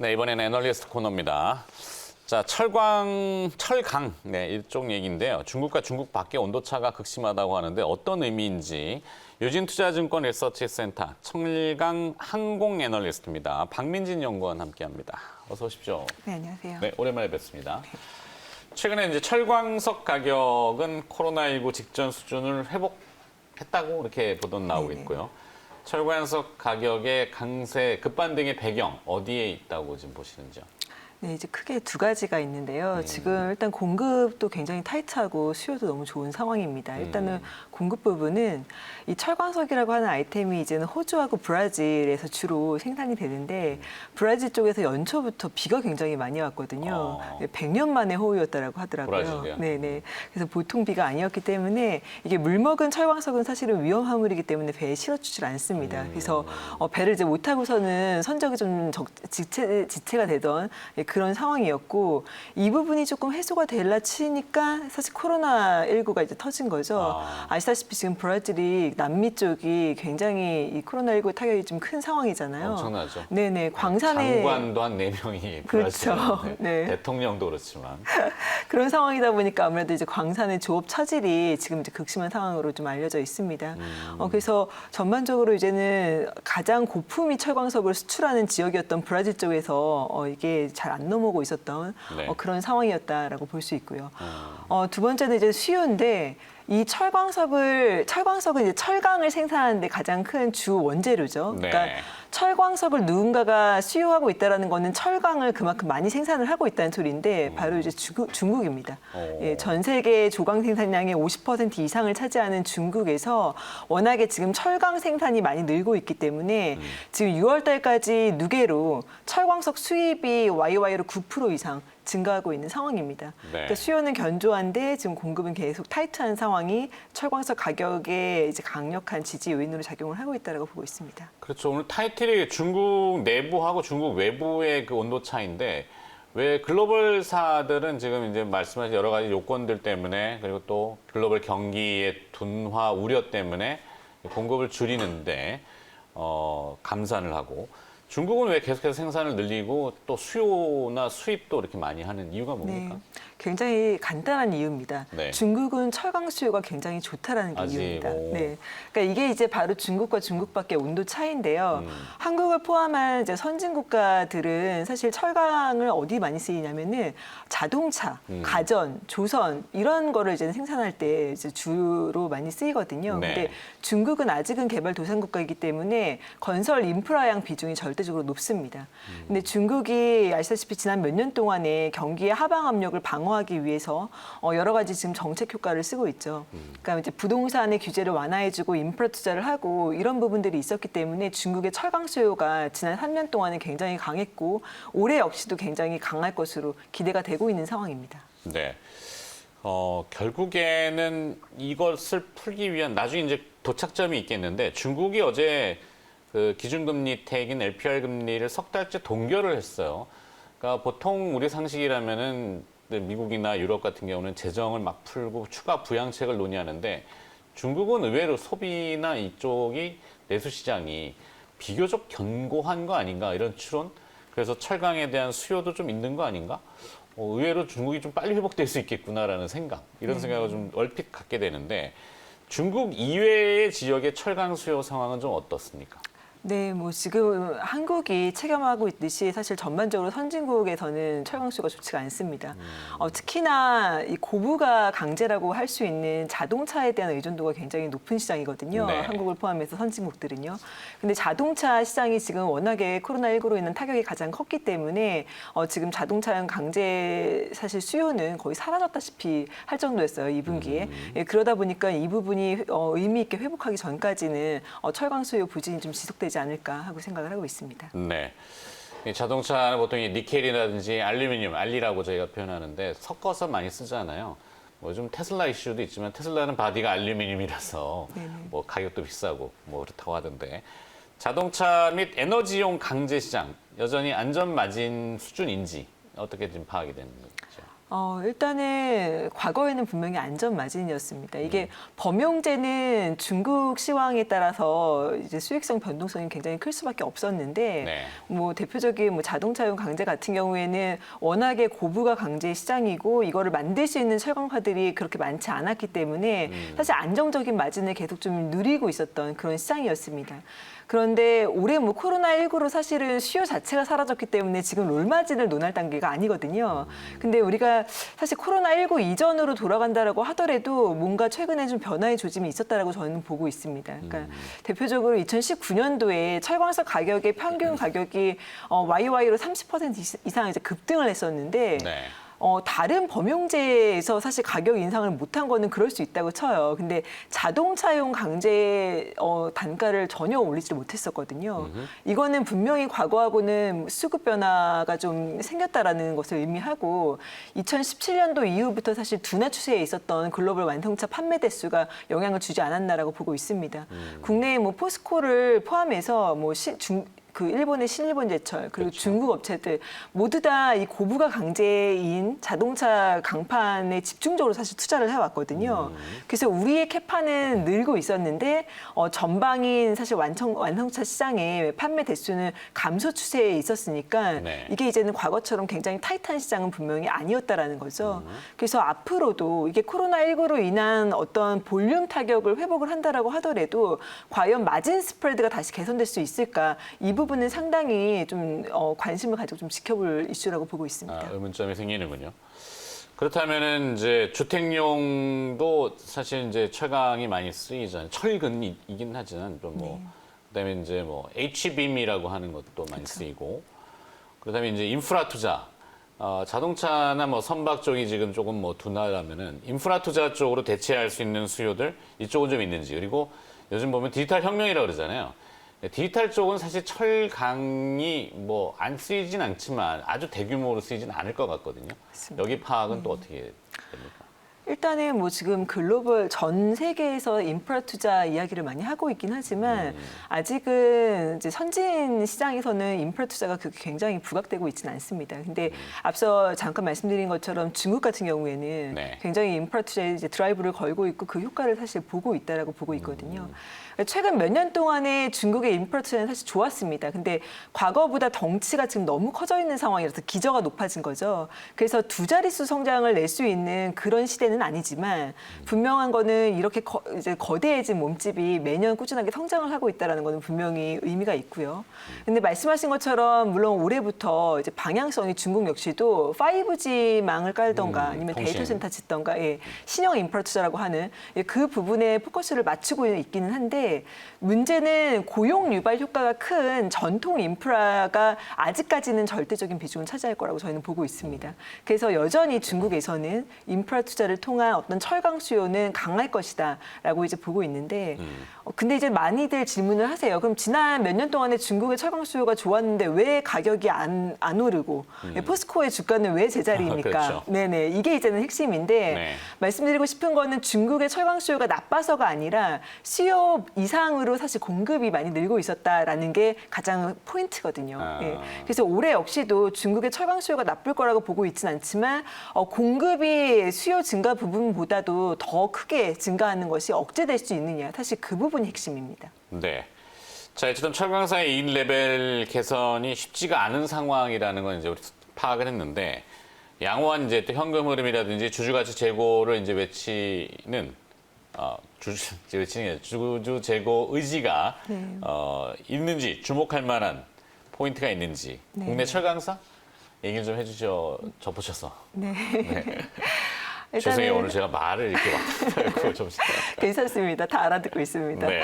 네, 이번에는 애널리스트 코너입니다. 자, 철강, 네, 이쪽 얘기인데요. 중국과 중국 밖의 온도차가 극심하다고 하는데 어떤 의미인지 유진투자증권 리서치센터 철강 항공 애널리스트입니다. 박민진 연구원 함께합니다. 어서 오십시오. 네, 안녕하세요. 네, 오랜만에 뵙습니다. 최근에 이제 철광석 가격은 코로나19 직전 수준을 회복했다고 이렇게 보도 나오고 있고요. 철광석 가격의 강세 급반등의 배경 어디에 있다고 지금 보시는지요? 네, 이제 크게 두 가지가 있는데요. 지금 일단 공급도 굉장히 타이트하고 수요도 너무 좋은 상황입니다. 일단은 공급 부분은 이 철광석이라고 하는 아이템이 이제는 호주하고 브라질에서 주로 생산이 되는데 브라질 쪽에서 연초부터 비가 굉장히 많이 왔거든요. 100년 만에 호우였다라고 하더라고요. 브라질이요? 네네. 그래서 보통 비가 아니었기 때문에 이게 물먹은 철광석은 사실은 위험 화물이기 때문에 배에 실어주질 않습니다. 그래서 배를 이제 못 타고서는 선적이 좀 지체가 되던 그런 상황이었고 이 부분이 조금 해소가 될라 치니까 사실 코로나19가 이제 터진 거죠. 아시다시피 지금 브라질이 남미 쪽이 굉장히 이 코로나19 타격이 좀 큰 상황이잖아요. 엄청나죠. 네네. 광산에 장관도 한 4명이 그렇죠. 네. 네. 대통령도 그렇지만 그런 상황이다 보니까 아무래도 이제 광산의 조업 차질이 지금 이제 극심한 상황으로 좀 알려져 있습니다. 그래서 전반적으로 이제는 가장 고품위 철광석을 수출하는 지역이었던 브라질 쪽에서 이게 잘 안 넘어오고 있었던 네. 그런 상황이었다라고 볼 수 있고요. 두 번째는 이제 수요인데 이 철광석은 이제 철강을 생산하는데 가장 큰 주 원재료죠. 네. 그러니까 철광석을 누군가가 수요하고 있다는 거는 철강을 그만큼 많이 생산을 하고 있다는 소리인데 바로 이제 중국입니다. 예, 전 세계 조강 생산량의 50% 이상을 차지하는 중국에서 워낙에 지금 철강 생산이 많이 늘고 있기 때문에 지금 6월 달까지 누계로 철광석 수입이 YY로 9% 이상 증가하고 있는 상황입니다. 네. 그러니까 수요는 견조한데 지금 공급은 계속 타이트한 상황이 철광석 가격에 이제 강력한 지지 요인으로 작용을 하고 있다고 보고 있습니다. 그렇죠. 오늘 타이틀이 중국 내부하고 중국 외부의 그 온도 차인데 왜 글로벌사들은 지금 이제 말씀하신 여러 가지 요건들 때문에 그리고 또 글로벌 경기의 둔화 우려 때문에 공급을 줄이는데 감산을 하고 중국은 왜 계속해서 생산을 늘리고 또 수요나 수입도 이렇게 많이 하는 이유가 뭡니까? 네, 굉장히 간단한 이유입니다. 네. 중국은 철강 수요가 굉장히 좋다라는 게 이유입니다. 오. 네, 그러니까 이게 이제 바로 중국과 중국밖에 온도 차이인데요. 한국을 포함한 이제 선진 국가들은 사실 철강을 어디 많이 쓰이냐면은 자동차, 가전, 조선 이런 거를 이제 생산할 때 이제 주로 많이 쓰이거든요. 네. 근데 중국은 아직은 개발도상국가이기 때문에 건설 인프라양 비중이 절대적으로 높습니다. 근데 중국이 아시다시피 지난 몇 년 동안에 경기의 하방 압력을 방어하기 위해서 여러 가지 지금 정책 효과를 쓰고 있죠. 그러니까 이제 부동산의 규제를 완화해주고 인프라 투자를 하고 이런 부분들이 있었기 때문에 중국의 철강 수요가 지난 3년 동안에 굉장히 강했고 올해 역시도 굉장히 강할 것으로 기대가 되고 있는 상황입니다. 네. 결국에는 이것을 풀기 위한 나중에 이제 도착점이 있겠는데 중국이 어제 그 기준금리 택인 LPR 금리를 석 달째 동결을 했어요. 그러니까 보통 우리 상식이라면은 미국이나 유럽 같은 경우는 재정을 막 풀고 추가 부양책을 논의하는데 중국은 의외로 소비나 이쪽이 내수 시장이 비교적 견고한 거 아닌가 이런 추론. 그래서 철강에 대한 수요도 좀 있는 거 아닌가? 의외로 중국이 좀 빨리 회복될 수 있겠구나라는 생각 이런 생각을 좀 얼핏 갖게 되는데 중국 이외의 지역의 철강 수요 상황은 좀 어떻습니까? 네, 뭐 지금 한국이 체감하고 있듯이 사실 전반적으로 선진국에서는 철강 수요가 좋지가 않습니다. 특히나 이 고부가 강제라고 할 수 있는 자동차에 대한 의존도가 굉장히 높은 시장이거든요. 네. 한국을 포함해서 선진국들은요. 근데 자동차 시장이 지금 워낙에 코로나19로 인한 타격이 가장 컸기 때문에 지금 자동차용 강제 사실 수요는 거의 사라졌다시피 할 정도였어요, 2분기에. 예, 그러다 보니까 이 부분이 의미 있게 회복하기 전까지는 철강 수요 부진이 좀 지속되지 않을까 하고 생각을 하고 있습니다. 네. 이 자동차는 보통 이 니켈이라든지 알루미늄, 알리라고 저희가 표현하는데 섞어서 많이 쓰잖아요. 뭐 좀 테슬라 이슈도 있지만 테슬라는 바디가 알루미늄이라서 뭐 가격도 비싸고 뭐 그렇다고 하던데 자동차 및 에너지용 강제 시장 여전히 안전 마진 수준인지 어떻게 좀 파악이 되는 거죠? 일단은 과거에는 분명히 안전마진이었습니다. 이게 범용제는 중국 시황에 따라서 이제 수익성 변동성이 굉장히 클 수밖에 없었는데 네. 뭐 대표적인 뭐 자동차용 강제 같은 경우에는 워낙에 고부가 강제 시장이고 이거를 만들 수 있는 철강사들이 그렇게 많지 않았기 때문에 사실 안정적인 마진을 계속 좀 누리고 있었던 그런 시장이었습니다. 그런데 올해 뭐 코로나19로 사실은 수요 자체가 사라졌기 때문에 지금 롤마진을 논할 단계가 아니거든요. 근데 우리가 사실 코로나19 이전으로 돌아간다라고 하더라도 뭔가 최근에 좀 변화의 조짐이 있었다라고 저는 보고 있습니다. 그러니까 대표적으로 2019년도에 철광석 가격의 평균 가격이 YY로 30% 이상 이제 급등을 했었는데 네. 다른 범용제에서 사실 가격 인상을 못한 거는 그럴 수 있다고 쳐요. 근데 자동차용 강제 단가를 전혀 올리지 못했었거든요. 이거는 분명히 과거하고는 수급 변화가 좀 생겼다라는 것을 의미하고 2017년도 이후부터 사실 둔화 추세에 있었던 글로벌 완성차 판매 대수가 영향을 주지 않았나라고 보고 있습니다. 국내에 뭐 포스코를 포함해서 뭐 그 일본의 신일본제철 그리고 그렇죠. 중국 업체들 모두 다 이 고부가 강제인 자동차 강판에 집중적으로 사실 투자를 해왔거든요. 그래서 우리의 캐파는 늘고 있었는데 전방인 사실 완성차 시장의 판매 대수는 감소 추세에 있었으니까 네. 이게 이제는 과거처럼 굉장히 타이트한 시장은 분명히 아니었다라는 거죠. 그래서 앞으로도 이게 코로나19로 인한 어떤 볼륨 타격을 회복을 한다라고 하더라도 과연 마진 스프레드가 다시 개선될 수 있을까? 이 부분은 상당히 좀 관심을 가지고 좀 지켜볼 이슈라고 보고 있습니다. 의문점이 생기는군요. 그렇다면은 이제 주택용도 사실 이제 철강이 많이 쓰이잖아요. 철근이긴 하지만 좀 뭐 그다음에 이제 뭐 H빔이라고 하는 것도 많이 쓰이고 그다음에 이제 인프라 투자. 자동차나 뭐 선박 쪽이 지금 조금 뭐 둔화하면은 인프라 투자 쪽으로 대체할 수 있는 수요들 이쪽은 좀 있는지 그리고 요즘 보면 디지털 혁명이라고 그러잖아요. 디지털 쪽은 사실 철강이 뭐 안 쓰이진 않지만 아주 대규모로 쓰이진 않을 것 같거든요. 맞습니다. 여기 파악은 또 어떻게 됩니까? 일단은 뭐 지금 글로벌 전 세계에서 인프라 투자 이야기를 많이 하고 있긴 하지만 아직은 이제 선진 시장에서는 인프라 투자가 굉장히 부각되고 있지는 않습니다. 근데 앞서 잠깐 말씀드린 것처럼 중국 같은 경우에는 네. 굉장히 인프라 투자에 이제 드라이브를 걸고 있고 그 효과를 사실 보고 있다라고 보고 있거든요. 최근 몇 년 동안에 중국의 인프라 투자는 사실 좋았습니다. 근데 과거보다 덩치가 지금 너무 커져 있는 상황이라서 기저가 높아진 거죠. 그래서 두 자릿수 성장을 낼 수 있는 그런 시대는 아니지만 분명한 거는 이렇게 이제 거대해진 몸집이 매년 꾸준하게 성장을 하고 있다는 거는 분명히 의미가 있고요. 근데 말씀하신 것처럼 물론 올해부터 이제 방향성이 중국 역시도 5G망을 깔던가 아니면 통신. 데이터 센터 짓던가 신형 인프라 투자라고 하는 그 부분에 포커스를 맞추고 있기는 한데 문제는 고용 유발 효과가 큰 전통 인프라가 아직까지는 절대적인 비중을 차지할 거라고 저희는 보고 있습니다. 그래서 여전히 중국에서는 인프라 투자를 통한 어떤 철강 수요는 강할 것이다라고 이제 보고 있는데 근데 이제 많이들 질문을 하세요. 그럼 지난 몇 년 동안에 중국의 철강 수요가 좋았는데 왜 가격이 안 오르고 포스코의 주가는 왜 제자리입니까? 그렇죠. 네네 이게 이제는 핵심인데 네. 말씀드리고 싶은 거는 중국의 철강 수요가 나빠서가 아니라 수요 이상으로 사실 공급이 많이 늘고 있었다라는 게 가장 포인트거든요. 예. 그래서 올해 역시도 중국의 철강 수요가 나쁠 거라고 보고 있지는 않지만 공급이 수요 증가 부분보다도 더 크게 증가하는 것이 억제될 수 있느냐. 사실 그 부분이 핵심입니다. 네. 자, 어쨌든 철강사의 이익 레벨 개선이 쉽지가 않은 상황이라는 건 이제 우리 파악을 했는데 양호한 이제 또 현금 흐름이라든지 주주가치 재고를 이제 외치는 주주 재고 의지가 있는지 주목할 만한 포인트가 있는지 네. 국내 철강사 얘기를 좀 해주셔 접으셔서 네. 죄송해요 오늘 제가 말을 이렇게 왔다 갔다 하고 괜찮습니다. 다 알아듣고 있습니다. 네.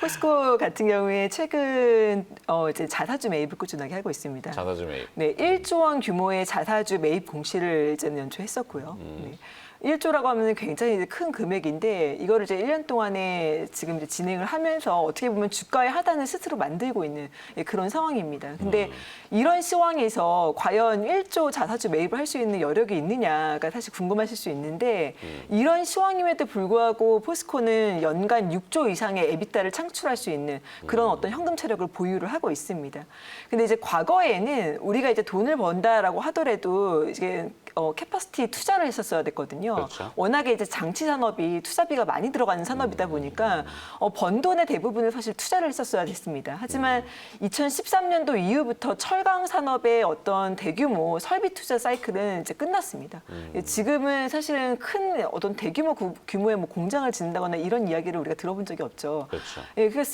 포스코 같은 경우에 최근 이제 자사주 매입을 꾸준하게 하고 있습니다. 자사주 매입. 네, 1조 원 규모의 자사주 매입 공시를 이제는 연초했었고요. 네. 1조라고 하면 굉장히 큰 금액인데 이거를 이제 1년 동안에 지금 이제 진행을 하면서 어떻게 보면 주가의 하단을 스스로 만들고 있는 그런 상황입니다. 근데 이런 시황에서 과연 1조 자사주 매입을 할 수 있는 여력이 있느냐가 사실 궁금하실 수 있는데 이런 시황임에도 불구하고 포스코는 연간 6조 이상의 에비타를 창출할 수 있는 그런 어떤 현금 체력을 보유를 하고 있습니다. 근데 이제 과거에는 우리가 이제 돈을 번다라고 하더라도 이게 캐퍼시티 투자를 했었어야 됐거든요. 그렇죠. 워낙에 이제 장치 산업이 투자비가 많이 들어가는 산업이다 보니까 번 돈의 대부분을 사실 투자를 했었어야 됐습니다. 하지만 2013년도 이후부터 철강 산업의 어떤 대규모 설비 투자 사이클은 이제 끝났습니다. 지금은 사실은 큰 어떤 대규모 규모의 뭐 공장을 짓는다거나 이런 이야기를 우리가 들어본 적이 없죠. 그렇죠. 예, 그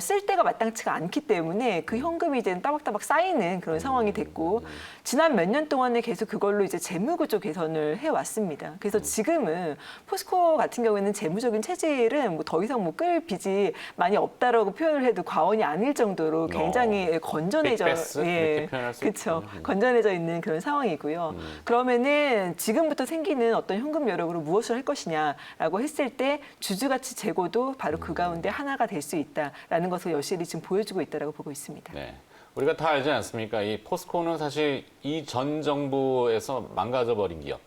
쓸 때가 마땅치가 않기 때문에 그 현금이 이제 따박따박 쌓이는 그런 상황이 됐고 지난 몇 년 동안에 계속 그걸로 이제 재무구조 개선을 해왔습니다. 그래서 지금은 포스코 같은 경우에는 재무적인 체질은 뭐 더 이상 뭐 끌 빚이 많이 없다라고 표현을 해도 과언이 아닐 정도로 굉장히 건전해져, 빅베스? 이렇게 표현할 수 그렇죠. 건전해져 있는 그런 상황이고요. 그러면은 지금부터 생기는 어떤 현금 여력으로 무엇을 할 것이냐라고 했을 때 주주가치 제고도 바로 그 가운데 하나가 될 수 있다라는 것을 여실히 지금 보여주고 있다라고 보고 있습니다. 네. 우리가 다 알지 않습니까? 이 포스코는 사실 이 전 정부에서 망가져버린 기업.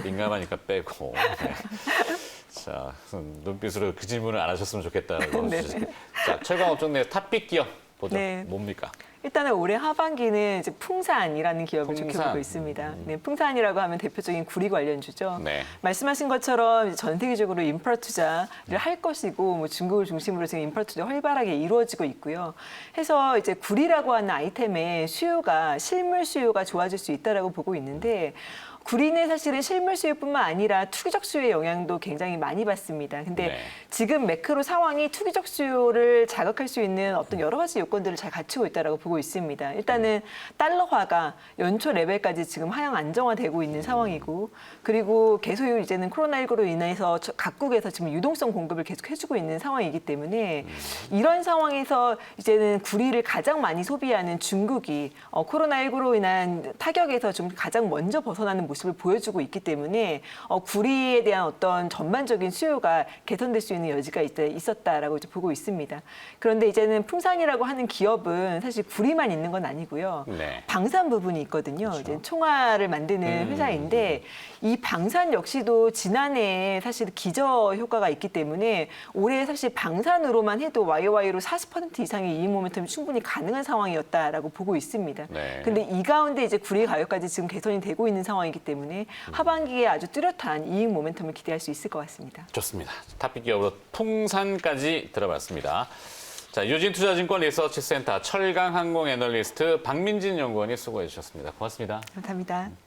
민감하니까 빼고. 네. 자, 눈빛으로 그 질문을 안 하셨으면 좋겠다고. 네. 자, 철강 업종 내 탑픽 기업 보죠. 네. 뭡니까? 일단은 올해 하반기는 이제 풍산이라는 기업을 풍산. 지켜보고 있습니다. 네, 풍산이라고 하면 대표적인 구리 관련주죠. 네. 말씀하신 것처럼 이제 전 세계적으로 인프라 투자를 할 것이고 뭐 중국을 중심으로 지금 인프라 투자 활발하게 이루어지고 있고요. 해서 이제 구리라고 하는 아이템의 수요가 실물 수요가 좋아질 수 있다라고 보고 있는데 구리는 사실은 실물 수요뿐만 아니라 투기적 수요의 영향도 굉장히 많이 받습니다. 근데 네. 지금 매크로 상황이 투기적 수요를 자극할 수 있는 어떤 여러 가지 요건들을 잘 갖추고 있다고 보고 있습니다. 일단은 달러화가 연초 레벨까지 지금 하향 안정화되고 있는 상황이고 그리고 계속 이제는 코로나19로 인해서 각국에서 지금 유동성 공급을 계속 해주고 있는 상황이기 때문에 이런 상황에서 이제는 구리를 가장 많이 소비하는 중국이 코로나19로 인한 타격에서 좀 가장 먼저 벗어나는 모습을 보여주고 있기 때문에 구리에 대한 어떤 전반적인 수요가 개선될 수 있는 여지가 있었다라고 이제 보고 있습니다. 그런데 이제는 풍산이라고 하는 기업은 사실 구리만 있는 건 아니고요. 네. 방산 부분이 있거든요. 그렇죠. 이제 총알을 만드는 회사인데 이 방산 역시도 지난해에 사실 기저 효과가 있기 때문에 올해 사실 방산으로만 해도 YOY로 40% 이상의 이익 모멘텀이 충분히 가능한 상황이었다라고 보고 있습니다. 네. 근데 이 가운데 이제 구리 가격까지 지금 개선이 되고 있는 상황이기 때문에 하반기에 아주 뚜렷한 이익 모멘텀을 기대할 수 있을 것 같습니다. 좋습니다. 탑픽 기업으로 풍산까지 들어봤습니다. 자, 유진투자증권 리서치센터 철강항공 애널리스트 박민진 연구원이 수고해 주셨습니다. 고맙습니다. 감사합니다.